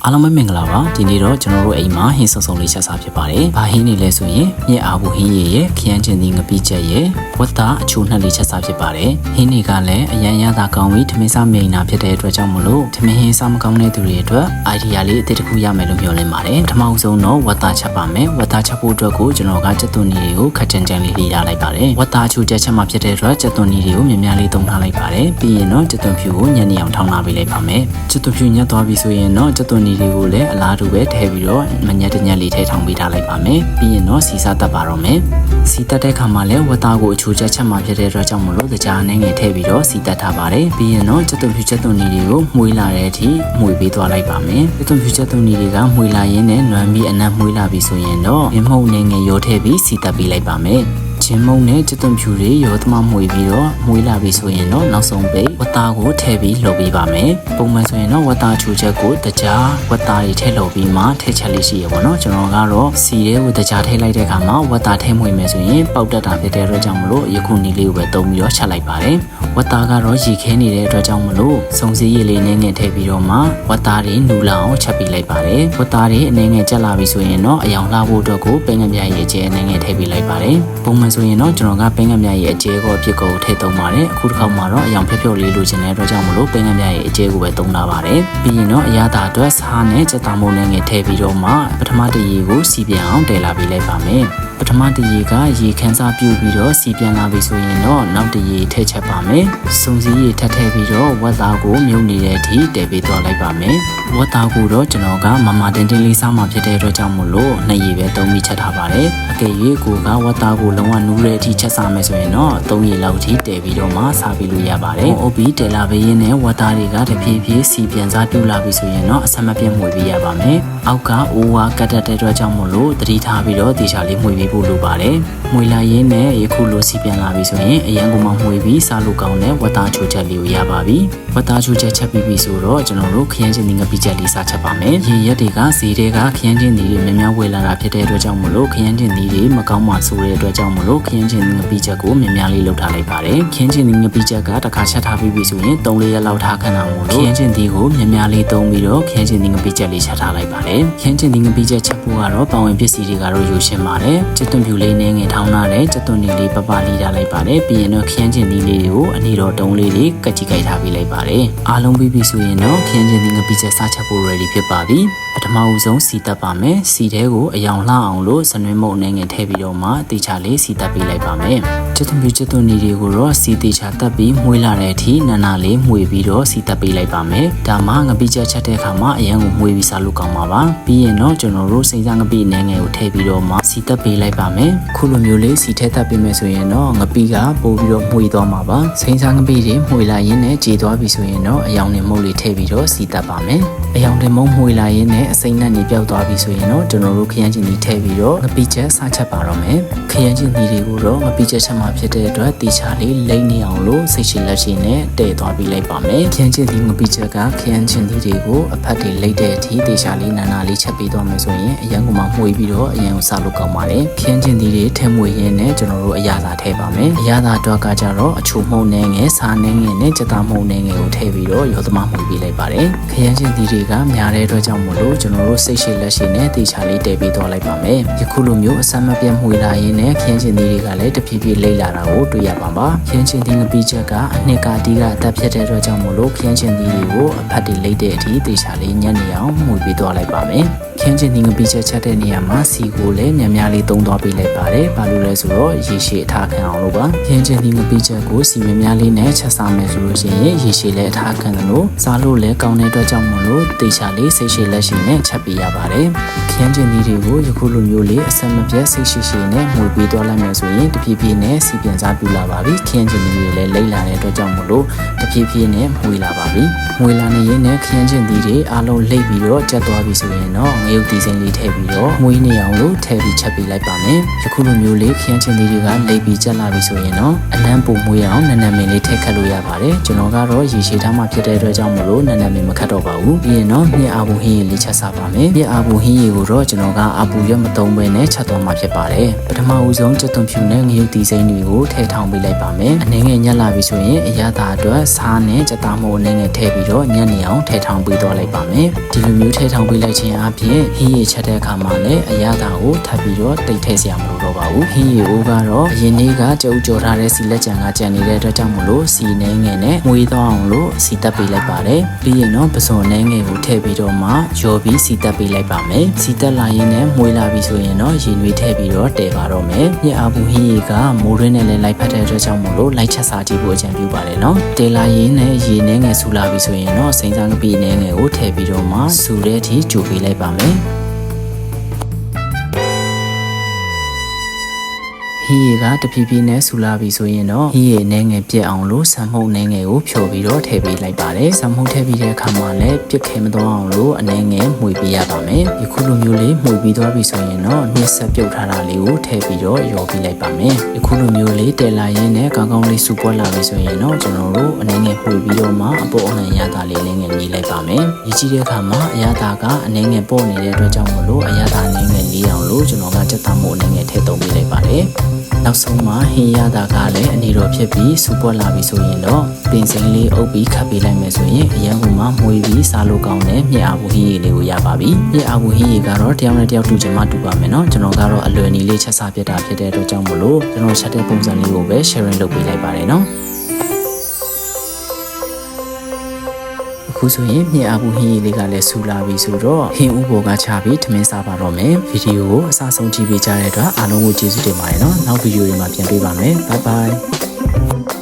အားလုံးပဲမင်္ဂလာပါဒီနေ့တော့ကျွန်တော်တို့အိမ်မှာဟင်းစုံစုံလေးချက်စားဖြစ်ပါတယ်။ဘာဟင်းနေလဲဆိုရင်မြက်အားဘူးဟင်းရည်ရဲ့ခရမ်းချင်သီးငပိချက်ရဲ့ဝတ်သားအချိုးနှစ်လေးချက်စားဖြစ်ပါတယ်။ဟင်းတွေကလည်းအရန်ရသာကောင်းပြီးထမင်းစားမိန်နာဖြစ်တဲ့အတွက်ကြောင့်မလို့ထမင်းဟင်းစားမကောင်းတဲ့သူတွေအတွက် idea လေးအသစ်တစ်ခုရမယ်လို့မျှော်လင့်ပါတယ်။ပထမဆုံးတော့ဝတ်သားချက်ပါမယ်။ဝတ်သားချက်ဖို့အတွက်ကိုကျွန်တော်ကကြက်သွန်နီတွေကိုခက်ကြမ်းကြမ်းလေးရေးထားလိုက်ပါတယ်။ဝတ်သားချိုးချက်ချက်မှဖြစ်တဲ့အတွက်ကြက်သွန်နီတွေကိုများများလေးသုံးထားလိုက်ပါတယ်။ပြီးရင်တော့ကြက်သွန်ဖြူကိုညံ့ညံ့အောင်ထောင်းထားပေးလိုက်ပါမယ်။ကြက်သွန်ဖြူညက်သွားပြီဆိုရင်တော့ကြက်သွန်နီတွေကိုလည်းအလားတူပဲထည့်ပြီးတော့မညက်တညက်လေးထည့်ထောင်ပေးထားလိုက်ပါမယ်။ပြီးရင်တော့စီစားတက်ပါတော့မယ်။စီတက်တဲ့ခါမှာလည်းဝတ်သားကိုအချိုးချက်ချက်မှဖြစ်တဲ့အတွက်ကြောင့်မလို့ကြားနဲ့ငယ်ထည့်ပြီးတော့စီတက်ထားပါတယ်။ပြီးရင်တော့ကြက်သွန်ဖြူကြက်သွန်နီတွေကိုမှုေးလာတဲ့အထိမှုေးပေးသွားလိုက်ပါမယ်။ကြက်သွန်ဖြူကြက်သွန်နီတွေကမှုေးလာရင်းနဲ့နွမ်းပြီးအနက်မှုေးလာပြီဆိုရင်တော့ရမှုန်နဲ့ငယ်ရိုးထည့်ပြီးစီတက်ပေးလိုက်ပါမယ်။ချင်းမုံနဲ့ကြက်သွန်ဖြူတွေရောသမမှုေးပြီးတော့မှုေးလာပြီဆိုရင်တော့နောက်ဆုံးပိတ်ဝတ်သားကိုထည့်ပြီးလှုပ်ပေးပါမယ်။ပုံမှန်ဆိုရင်တော့ဝတ်သားချိုချက်ကိုတကြားဝတ်သားတွေထည့်လှုပ်ပြီးမှထည့်ချက်လေးရှိရပါတော့။ကျွန်တော်ကတော့စီရဲကိုတကြားထည့်လိုက်တဲ့အခါမှာဝတ်သားထည့်မှုေးမယ်ဆိုရင်ပေါက်တက်တာဖြစ်တဲ့အတွက်ကြောင့်မလို့ယခုနီလေးကိုပဲသုံးပြီးတော့ချက်လိုက်ပါတယ်။ဝတ်သားကတော့ရေခဲနေတဲ့အတွက်ကြောင့်မလို့စုံစည်းရည်လေးနဲ့ငယ်ထည့်ပြီးတော့မှဝတ်သားတွေနူလာအောင်ချက်ပေးလိုက်ပါတယ်။ဝတ်သားတွေအနေငယ်ချက်လာပြီဆိုရင်တော့အယောင်လှဖို့အတွက်ကိုပင်ငပြရေကျဲအနေငယ်ထည့်ပေးလိုက်ပါတယ်။ပုံမှန်ဆိုရင်တော့ကျွန်တော်ကပင်ငပြရေအကျဲကိုအဖြစ်ကိုထည့်သုံးပါတယ်။အခုတစ်ခါမှာတော့အယောင်ဖြော့ဖြော့လေးလိုချင်တဲ့အတွက်ကြောင့်မလို့ပင်ငပြရေအကျဲကိုပဲသုံးလာပါတယ်။ပြီးရင်တော့အရသာအတွက်စားနဲ့ကြက်သားမုံနဲ့ငယ်ထည့်ပြီးတော့မှပထမတရေကိုစီပြန်အောင်တည်လာပေးလိုက်ပါမယ်။ပထမတရေကရေခန်းစားပြုတ်ပြီးတော့စီပြန်လာပြီဆိုရင်တော့နောက်တရေထည့်ချက်ပါမယ်။စုံစည်းရေထပ်ထည့်ပြီးတော့ဝတ်သားကိုမြုပ်နေတဲ့အထိတည်ပေးသွားလိုက်ပါမယ်။ဝတ်သားကိုတော့ကျွန်တော်ကမမတင်တင်လေးစားမှဖြစ်တဲ့အတွက်ကြောင့်မို့လို့နှစ်ရေပဲသုံးပြီးချက်ထားပါတယ်။အကယ်၍ကိုကဝတ်သားကိုလုံးဝနူးတဲ့အထိချက်စားမယ်ဆိုရင်တော့သုံးရေလောက်အထိတည်ပြီးတော့မှစားပြီးလို့ရပါတယ်။အုပ်ပြီးတည်လာပေးရင်းနဲ့ဝတ်သားတွေကတဖြည်းဖြည်းစီပြန်စားပြုတ်လာပြီဆိုရင်တော့အဆက်မပြတ်မှုေးပေးရပါမယ်။အောက်ကအိုးဝါကတ်တဲ့အတွက်ကြောင့်မို့လို့တတိထားပြီးတော့တေချာလေးမှုေးပေးဖို့လိုပါတယ်။မှုေးလာရင်းနဲ့ယခုလိုစီပြန်လာပြီဆိုရင်အရန်ကုန်မှမှုေးပြီးစားလို့ကောင်းတဲ့ဝတ်သားချိုချက်လေးကိုရပါပြီ။ဝတ်သားချိုချက်ချက်ပြီးပြီဆိုတော့ကျွန်တော်တို့ခရမ်းချင်းသီးငပိချက်လေးစားချက်ပါမယ်။ရေရက်တွေကဈေးတွေကခရမ်းချင်းသီးတွေများများဝယ်လာတာဖြစ်တဲ့အတွက်ကြောင့်မို့လို့ခရမ်းချင်းသီးတွေမကောင်းမှဆိုတဲ့အတွက်ကြောင့်မို့လို့ခရမ်းချင်းသီးငပိချက်ကိုများများလေးလုပ်ထားလိုက်ပါတယ်။ခရမ်းချင်းသီးငပိချက်ကတစ်ခါချက်ထားပြီးပြီဆိုရင်3-4ရက်လောက်ထားခဏမို့လို့ခရမ်းချင်းသီးကိုများများလေးသုံးပြီးတော့ခရမ်းချင်းသီးငပိချက်လေးချက်ထားလိုက်ပါတယ်။ခရမ်းချင်းသီးငပိချက်ချက်ဖို့ကတော့ပဝင်ပစ္စည်းတွေကတော့ရိုးရှင်းပါတယ်။ကြက်သွန်ဖြူလေးနဲ့ငယ်ထောင်းထားတဲ့ကြက်သွန်နီလေးပပလေးထားလိုက်ပါတယ်။ပြီးရင်တော့ခရမ်းချင်းသီးလေးတွေကိုအနီတော်တုံးလေးတွေကကြိကြိုက်ထားပေးလိုက်ပါတယ်။အားလုံးပြီးပြီဆိုရင်တော့ခရမ်းချင်းသီးငပိချက်စားချက်ဖို့ ready ဖြစ်ပါပြီ။ပထမဦးဆုံးစီတက်ပါမယ်။စီထဲကိုအယောင်လှအောင်လို့စနွင်းမုံနဲ့ငယ်ထည့်ပြီးတော့မှတေချာလေးစီတက်ပေးလိုက်ပါမယ်။ကြက်သွန်ဖြူကြက်သွန်နီတွေကိုတော့စီတေချာတက်ပြီးမှုေးလာတဲ့အထိနာနာလေးမှုေးပြီးတော့စီတက်ပေးလိုက်ပါမယ်။ဒါမှငပိချက်ချက်တဲ့အခါမှာအရန်ကိုမှုေးပြီးစားလို့ကောင်းပါပါ။ပြီးရင်တော့ကျွန်တော်တို့စိမ့်စားငပိနဲ့ငယ်ကိုထည့်ပြီးတော့မှစီတက်ပေးလိုက်ပါမယ်။ခုလိုမျိုးလေးစီထဲတက်ပေးမယ်ဆိုရင်တော့ငပိကပို့ပြီးတော့မှုေးသွားမှာပါ။စိမ့်စားငပိတွေမှုေးလာရင်းနဲ့ကြေသွားပြီဆိုရင်တော့အယောင်နဲ့မုတ်လေးထည့်ပြီးတော့စီတက်ပါမယ်။အယောင်နဲ့မုတ်မှုေးလာရင်းနဲ့အစိမ့်နဲ့နေပြောက်သွားပြီဆိုရင်တော့ကျွန်တော်တို့ခရမ်းချင်သီးထည့်ပြီးတော့ငပိချက်စားချက်ပါတော့မယ်။ခရမ်းချင်သီးတွေကိုတော့ငပိချက်ချက်မှဖြစ်တဲ့အတွက်တေချာလေးလိမ့်နေအောင်လို့စိတ်ရှိလက်ရှိနဲ့တည့်သွားပြီးလိုက်ပါမယ်။ခရမ်းချင်သီးငပိချက်ကခရမ်းချင်သီးတွေကိုအဖက်တွေလိမ့်တဲ့အထိတေချာလေးနာနာလေးချက်ပေးသွားမယ်ဆိုရင်အရန်ကမှမှုေးပြီးတော့အရန်ကိုစားလို့ကောင်းပါတယ်။ခရမ်းချင်သီးတွေထည့်မွေရင်းနဲ့ကျွန်တော်တို့အရာသာထည့်ပါမယ်။အရာသာတော့ကကြတော့အချိုမှုန့်နဲ့ငယ်စားနဲ့ငယ်နဲ့ကြက်သားမှုန့်နဲ့ငယ်ကိုထည့်ပြီးတော့ရောသမမှုေးပေးလိုက်ပါတယ်။ခရမ်းချင်သီးတွေကများတဲ့အတွက်ကြောင့်မို့လို့ကျွန်တော်တို့စိတ်ရှိလက်ရှိနဲ့တေချာလေးတည့်ပေးသွားလိုက်ပါမယ်။ယခုလိုမျိုးအစမ်းမပြတ်မှုေးလာရင်းနဲ့ခရမ်းချင်သီးတွေကလည်းတဖြည်းဖြည်းလိမ့်လာတာကိုတွေ့ရပါပါ။ခရမ်းချင်သီးငပိချက်ကအနှစ်ကတီးကအသက်ဖြစ်တဲ့အတွက်ကြောင့်မို့လို့ခရမ်းချင်သီးတွေကိုအဖက်တွေလိမ့်တဲ့အထိတေချာလေးညံ့နေအောင်မှုေးပေးသွားလိုက်ပါမယ်။ခင်းချင်းသီးငပိချက်ချက်တဲ့နေရာမှာစီကိုလည်းများများလေးသုံးသွားပေးလိုက်ပါတယ်။ဘာလို့လဲဆိုတော့ရေရှည်အထားခံအောင်လို့ပါ။ခင်းချင်းသီးငပိချက်ကိုစီများများလေးနဲ့ချက်စားမယ်ဆိုလို့ရှိရင်ရေရှည်လည်းအထားခံတယ်လို့စားလို့လည်းကောင်းတဲ့အတွက်ကြောင့်မို့လို့တေချာလေးစိတ်ရှည်လက်ရှိနဲ့ချက်ပေးရပါတယ်။ခင်းချင်းသီးတွေကိုယခုလိုမျိုးလေးအဆက်မပြတ်စိတ်ရှိနဲ့မှုေးပေးသွားလိုက်မယ်ဆိုရင်တဖြည်းဖြည်းနဲ့စီပြန်စားပြလာပါပြီ။ခင်းချင်းသီးတွေလည်းလိမ့်လာတဲ့အတွက်ကြောင့်မို့လို့တဖြည်းဖြည်းနဲ့မှုေးလာပါပြီ။မှုေးလာနေရင်နဲ့ခင်းချင်းသီးတွေအားလုံးလိမ့်ပြီးတော့ချက်သွားပြီဆိုရင်တော့င ရုတ်တီစိမ်းလေးထည့်ပြီးတော့မွေးနေအောင်လို့ထည့်ပြီးချက်ပေးလိုက်ပါမယ်ယခုလိုမျိုးလေးခရမ်းချင်သေးတွေကလိပ်ပြီးချက်လာပြီဆိုရင်တော့အနံ့ပုံမွေးအောင်နနမင်းလေးထည့်ခတ်လို့ရပါတယ်ကျွန်တော်ကတော့ရေရှည်ထားမှဖြစ်တဲ့အတွက်ကြောင့်မလို့နနမင်းမခတ်တော့ပါဘူးပြီးရင်တော့မြက်အာဘူးဟင်းရည်လေးချက်စားပါမယ်မြက်အာဘူးဟင်းရည်ကိုတော့ကျွန်တော်ကအပူရွက်မသုံးဘဲနဲ့ချက်သွားမှာဖြစ်ပါတယ်ပထမဦးဆုံးကြက်သွန်ဖြူနဲ့ငရုတ်တီစိမ်းတွေကိုထည့်ထောင်ပေးလိုက်ပါမယ်အနေငယ်ညက်လာပြီဆိုရင်အရသာအတွက်စားနဲ့ကြက်သားမို့အနေငယ်ထည့်ပြီးတော့ညက်နေအောင်ထည့်ထောင်ပေးတော့လိုက်ပါမယ်ဒီလိုမျိုးထည့်ထောင်ပေးလိုက်ခြင်းအပြင်ဟင်းရည်ချက်တဲ့အခါမှာလည်းအရသာကိုထပ်ပြီးတော့တိတ်ထည့်စရာမလိုတော့ပါဘူးဟင်းရည်အိုးကတော့အရင်နေ့ကကြုံကြော်ထားတဲ့စီလက်ကြံကကြံနေတဲ့အတွက်ကြောင့်မလို့စီနှဲငယ်နဲ့မွေးသွားအောင်လို့စီတက်ပေးလိုက်ပါတယ်ပြီးရင်တော့ပစုံနှဲငယ်ကိုထည့်ပြီးတော့မှရောပြီးစီတက်ပေးလိုက်ပါမယ်စီတက်လာရင်းနဲ့မွေးလာပြီဆိုရင်တော့ရေနွေးထည့်ပြီးတော့တည်ပါတော့မယ်မြက်အာဘူးဟင်းရည်ကမိုးရင်းနဲ့လည်းလိုက်ဖက်တဲ့အတွက်ကြောင့်မလို့လိုက်ချက်စားကြည့်ဖို့အကြံပြုပါတယ်နော်တည်လာရင်းနဲ့ရေနှဲငယ်ဆူလာပြီဆိုရင်တော့စိမ့်စားကပိနှဲငယ်ကိုထည့်ပြီးတော့မှဆူတဲ့အထိကြိုပေးလိုက်ပါမယ်ဟင်းရည်ကတဖြည်းဖြည်းနဲ့ဆူလာပြီဆိုရင်တော့ဟင်းရည်နှဲငယ်ပြက်အောင်လို့ဆမ်မှုန့်နှဲငယ်ကိုဖြော်ပြီးတော့ထည့်ပေးလိုက်ပါတယ်ဆမ်မှုန့်ထည့်ပြီးတဲ့အခါမှာလည်းပြက်ခဲမသွားအောင်လို့အနှဲငယ်မှွေပေးရပါမယ်ယခုလိုမျိုးလေးမှွေပြီးသွားပြီဆိုရင်တော့နှစ်ဆက်ပြုတ်ထားတာလေးကိုထည့်ပြီးတော့ရောပေးလိုက်ပါမယ်ယခုလိုမျိုးလေးတဲလာရင်းနဲ့ကောင်းကောင်းလေးစူပွက်လာပြီဆိုရင်တော့ကျွန်တော်တို့အနှဲငယ်မှွေပြီးတော့မှအပေါ်အနှံရတာလေးလည်းငယ်မြည်လိုက်ပါမယ်ရည်ကြည့်တဲ့အခါမှာအရသာကအနှဲငယ်ပေါ့နေတဲ့အတွက်ကြောင့်မလို့အရသာအနှဲငယ်လေးအောင်လို့ကျွန်တော်ကကြက်သားမို့အနှဲငယ်ထည့်သုံးပေးလိုက်ပါတယ်နောက်ဆုံးမှာဟင်းရတာကလည်းအနေတော်ဖြစ်ပြီးစူပွက်လာပြီဆိုရင်တော့ပင်စိမ်းလေးအုပ်ပြီးခတ်ပေးလိုက်မယ်ဆိုရင်အရန်ကမှမွေးပြီးစားလို့ကောင်းတဲ့မြက်အာဘူးဟင်းရည်လေးကိုရပါပြီမြက်အာဘူးဟင်းရည်ကတော့တယောက်နဲ့တယောက်တူချင်မှတူပါမယ်နော်ကျွန်တော်ကတော့အလွယ်နီးလေးချက်စားပြတာဖြစ်တဲ့အတွက်ကြောင့်မလို့ကျွန်တော်ချက်တဲ့ပုံစံလေးကိုပဲ sharing လုပ်ပေးလိုက်ပါတယ်နော်အခုဆိုရင်မြက်အာဘူးဟင်းရည်လေးကလည်းဆူလာပြီဆိုတော့ဟင်းဥပေါ်ကချပြီးထမင်းစားပါတော့မယ်ဗီဒီယိုကိုအစားဆုံးကြည့်ပေးကြတဲ့အတွက်အားလုံးကိုကျေးဇူးတင်ပါတယ်နော်နောက်ဗီဒီယိုတွေမှာပြန်တွေ့ပါမယ် bye bye